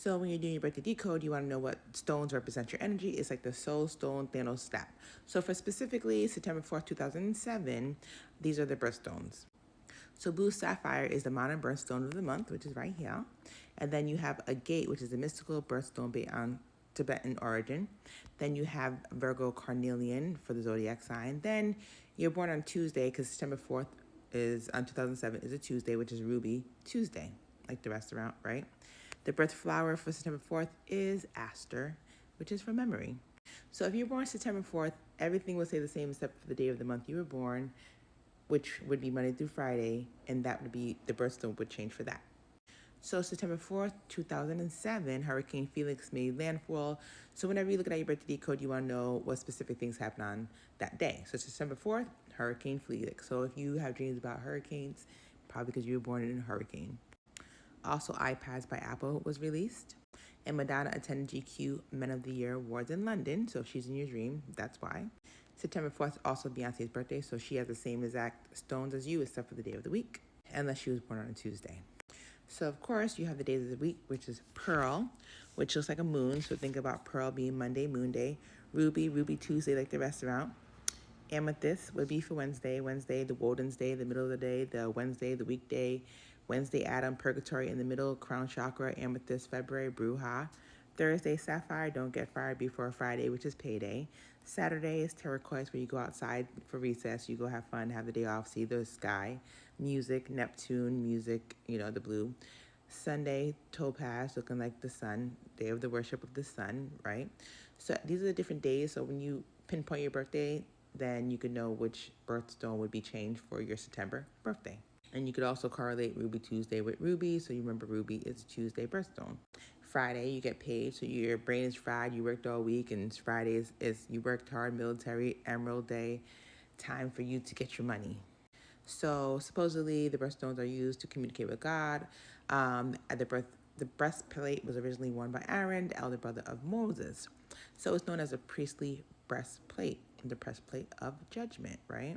So when you're doing your birthday decode, you want to know what stones represent your energy. It's like the soul stone, Thanos snap. So for specifically September 4th, 2007, these are the birthstones. So blue sapphire is the modern birthstone of the month, which is right here. And then you have agate, which is a mystical birthstone based on Tibetan origin. Then you have Virgo carnelian for the zodiac sign. Then you're born on Tuesday, because September 4th is on 2007 is a Tuesday, which is Ruby Tuesday, like the restaurant, right? The birth flower for September 4th is aster, which is for memory. So if you're born September 4th, everything will stay the same except for the day of the month you were born, which would be Monday through Friday, and that would be the birthstone would change for that. So September 4th, 2007, Hurricane Felix made landfall. So whenever you look at your birthday code, you want to know what specific things happen on that day. So September 4th, Hurricane Felix. So if you have dreams about hurricanes, probably because you were born in a hurricane. Also, iPads by Apple was released. And Madonna attended GQ Men of the Year Awards in London. So if she's in your dream, that's why. September 4th, also Beyonce's birthday. So she has the same exact stones as you, except for the day of the week, unless she was born on a Tuesday. So, of course, you have the days of the week, which is Pearl, which looks like a moon. So think about Pearl being Monday, Moon Day. Ruby, Ruby Tuesday, like the restaurant. Amethyst would be for Wednesday, the Woden's Day, the middle of the day, the Wednesday, the weekday. Wednesday, Adam, Purgatory in the middle, Crown Chakra, Amethyst, February, Bruja. Thursday, Sapphire, Don't Get Fired Before Friday, which is payday. Saturday is Turquoise, where you go outside for recess, you go have fun, have the day off, see the sky. Music, Neptune, music, the blue. Sunday, Topaz, looking like the sun, day of the worship of the sun, right? So these are the different days. So when you pinpoint your birthday, then you can know which birthstone would be changed for your September birthday. And you could also correlate Ruby Tuesday with Ruby, so you remember Ruby is a Tuesday birthstone. Friday, you get paid, so your brain is fried, you worked all week, and Friday is you worked hard, military, Emerald Day, time for you to get your money. So supposedly the birthstones are used to communicate with God. The breastplate was originally worn by Aaron, the elder brother of Moses. So it's known as a priestly breastplate, the breastplate of judgment, right?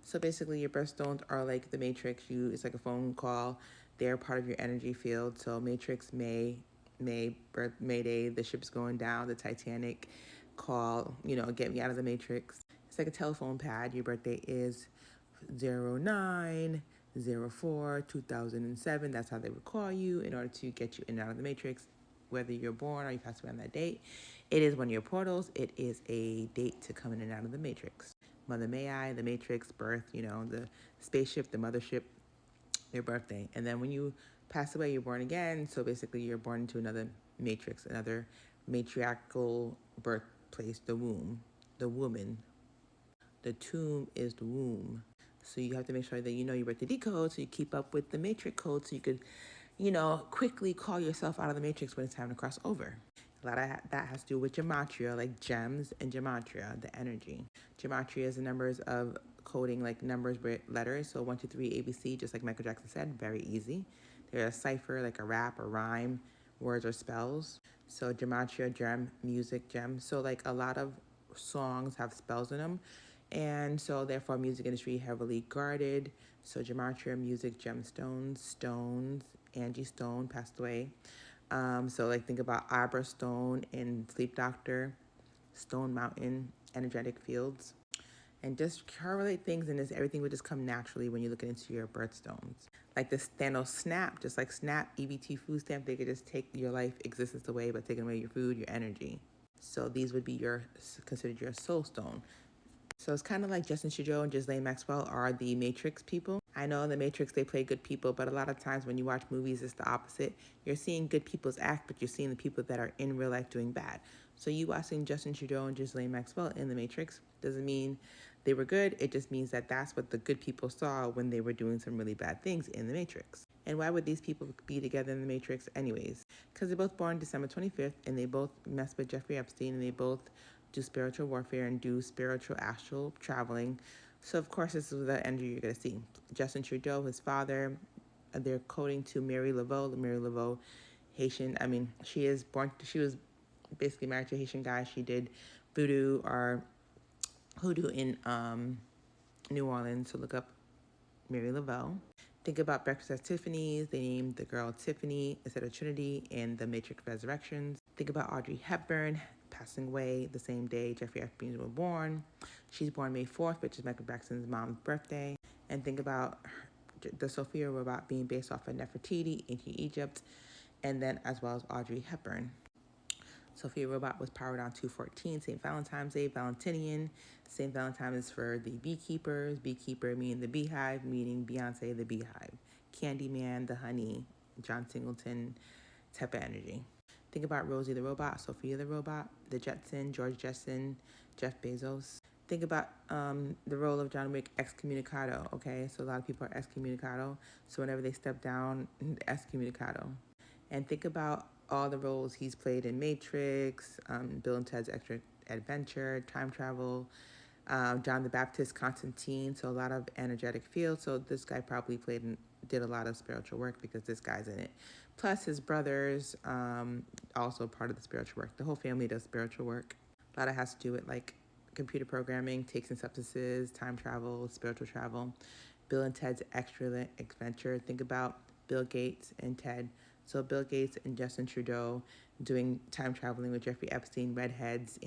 So basically your birthstones are like the matrix. It's like a phone call. They're part of your energy field. So matrix, Mayday, the ship's going down, the Titanic, call, get me out of the matrix. It's like a telephone pad. Your birthday is 09/04/2007. That's how they would call you in order to get you in and out of the matrix, whether you're born or you pass away on that date. It is one of your portals. It is a date to come in and out of the matrix. Mother May I, the matrix, birth, the spaceship, the mothership, your birthday. And then when you pass away, you're born again. So basically you're born into another matrix, another matriarchal birthplace, the womb, the woman. The tomb is the womb. So you have to make sure that you know your birthday decode, so you keep up with the matrix code, so you could, quickly call yourself out of the matrix when it's time to cross over. A lot of that has to do with gematria, like gems and gematria, the energy. Gematria is the numbers of coding, like numbers with letters. So 1, 2, 3, ABC, just like Michael Jackson said, very easy. They're a cipher, like a rap or rhyme, words or spells. So gematria, gem, music, gem. So like a lot of songs have spells in them. And so therefore music industry heavily guarded. So gematria, music, gemstones, stones. Angie Stone passed away. So like think about Abra Stone in Sleep Doctor, Stone Mountain, energetic fields. And just correlate things, and everything would just come naturally when you look into your birthstones. Like the Thanos snap, just like snap, EBT food stamp, they could just take your life existence away by taking away your food, your energy. So these would be considered your soul stone. So it's kind of like Justin Trudeau and Ghislaine Maxwell are the Matrix people. I know in the Matrix they play good people, but a lot of times when you watch movies, it's the opposite. You're seeing good people's act, but you're seeing the people that are in real life doing bad. So you watching Justin Trudeau and Ghislaine Maxwell in the Matrix doesn't mean they were good. It just means that that's what the good people saw when they were doing some really bad things in the Matrix. And why would these people be together in the Matrix anyways? Because they're both born December 25th, and they both mess with Jeffrey Epstein, and they both do spiritual warfare and do spiritual astral traveling. So of course this is the energy you're going to see. Justin Trudeau, his father, they're coding to Mary Laveau, Haitian. She was basically married to a Haitian guy. She did voodoo or hoodoo in New Orleans. So look up Mary Laveau. Think about Breakfast at Tiffany's. They named the girl Tiffany instead of Trinity in The Matrix Resurrections. Think about Audrey Hepburn passing away the same day Jeffrey Epstein was born. She's born May 4th, which is Michael Jackson's mom's birthday. And think about the Sophia robot being based off of Nefertiti, ancient Egypt, and then as well as Audrey Hepburn. Sophia robot was powered on 214, St. Valentine's Day, Valentinian. St. Valentine is for the beekeepers. Beekeeper meaning the beehive, meaning Beyonce, the beehive. Candyman, the honey. John Singleton type of energy. Think about Rosie the robot, Sophia the robot, the Jetson, George Jetson, Jeff Bezos. Think about the role of John Wick excommunicado, okay? So a lot of people are excommunicado. So whenever they step down, excommunicado. And think about all the roles he's played in Matrix, Bill and Ted's Extra Adventure, time travel, John the Baptist, Constantine. So a lot of energetic fields. So this guy probably did a lot of spiritual work because this guy's in it. Plus his brothers, also part of the spiritual work. The whole family does spiritual work. A lot of it has to do with like computer programming, takes and substances, time travel, spiritual travel. Bill and Ted's Extra Adventure. Think about Bill Gates and Ted. So Bill Gates and Justin Trudeau doing time traveling with Jeffrey Epstein, redheads,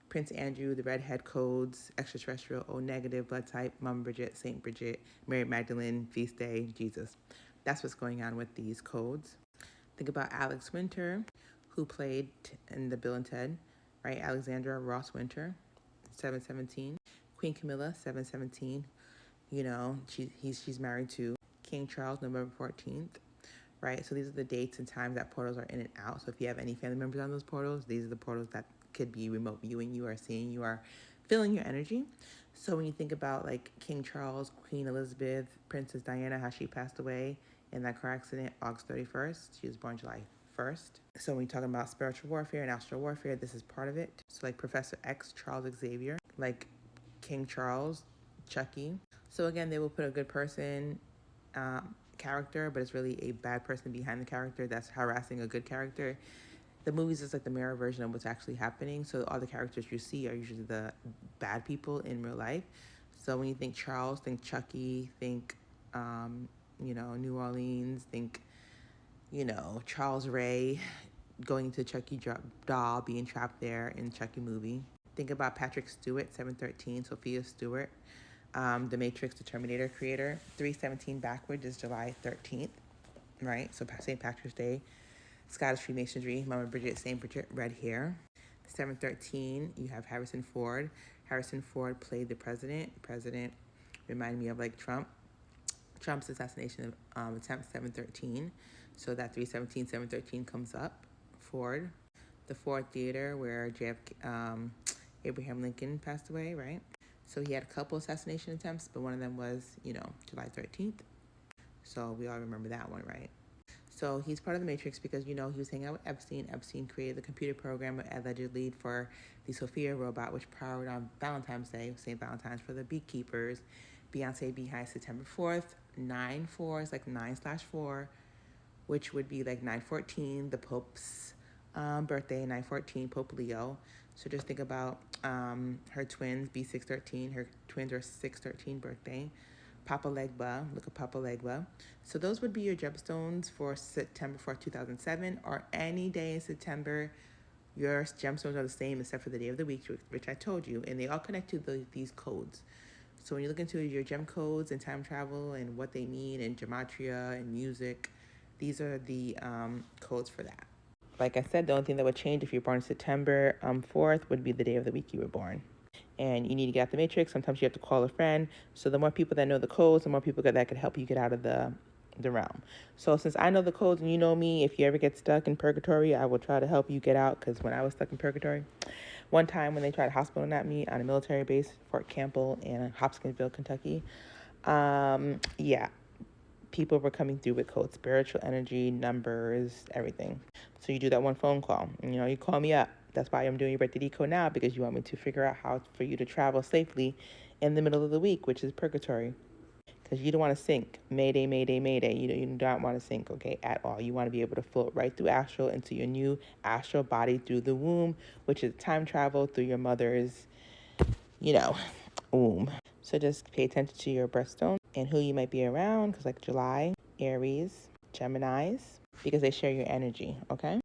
Prince Andrew, the redhead codes, extraterrestrial, O negative, blood type, Mama Bridget, Saint Bridget, Mary Magdalene, feast day, Jesus. That's what's going on with these codes. Think about Alex Winter, who played in the Bill and Ted, right? Alexandra Ross Winter, 717. Queen Camilla, 717. You know, she's married to King Charles, November 14th. Right, so these are the dates and times that portals are in and out. So if you have any family members on those portals, these are the portals that could be remote viewing you, are seeing you, are feeling your energy. So when you think about like King Charles, Queen Elizabeth, Princess Diana, how she passed away in that car accident, August 31st. She was born July 1st. So when you're talking about spiritual warfare and astral warfare, this is part of it. So like Professor X, Charles Xavier, like King Charles, Chucky. So again, they will put a good person, character, but it's really a bad person behind the character that's harassing a good character. The movies is like the mirror version of what's actually happening. So all the characters you see are usually the bad people in real life. So when you think Charles, think Chucky, think, New Orleans, think, Charles Ray going to Chucky doll, being trapped there in Chucky movie. Think about Patrick Stewart, 713, Sophia Stewart. The Matrix, the Terminator creator. 317 backwards is July 13th, right? So St. Patrick's Day. Scottish Freemasonry, Mama Bridget, St. Bridget, red hair. 713, you have Harrison Ford. Harrison Ford played the president. President reminded me of like Trump. Trump's assassination attempt, 713. So that 317, 713 comes up. Ford. The Ford Theater where Abraham Lincoln passed away, right? So he had a couple assassination attempts, but one of them was, July 13th. So we all remember that one, right? So he's part of the Matrix because, he was hanging out with Epstein. Epstein created the computer program allegedly for the Sophia robot, which powered on Valentine's Day, St. Valentine's for the beekeepers. Beyonce Beehive, September 4th. 9/4 is like 9/4, which would be like 9/14, the Pope's birthday, 9/14, Pope Leo. So just think about her twins, B613. Her twins are 6/13 birthday. Papa Legba, look at Papa Legba. So those would be your gemstones for September 4th, 2007, or any day in September. Your gemstones are the same except for the day of the week, which I told you, and they all connect to these codes. So when you look into your gem codes and time travel and what they mean and gematria and music, these are the codes for that. Like I said, the only thing that would change if you're born September 4th would be the day of the week you were born. And you need to get out the matrix. Sometimes you have to call a friend. So the more people that know the codes, the more people that could help you get out of the realm. So since I know the codes and you know me, if you ever get stuck in purgatory, I will try to help you get out. Because when I was stuck in purgatory, one time when they tried hospitaling at me on a military base, Fort Campbell in Hopkinsville, Kentucky, people were coming through with codes, spiritual energy, numbers, everything. So you do that one phone call. You call me up. That's why I'm doing your birthday decode now, because you want me to figure out how for you to travel safely in the middle of the week, which is purgatory. Because you don't want to sink. Mayday, mayday, mayday. You don't want to sink, okay, at all. You want to be able to float right through astral into your new astral body through the womb, which is time travel through your mother's, womb. So just pay attention to your birthstone. and who you might be around, because like July, Aries, Geminis, because they share your energy, okay?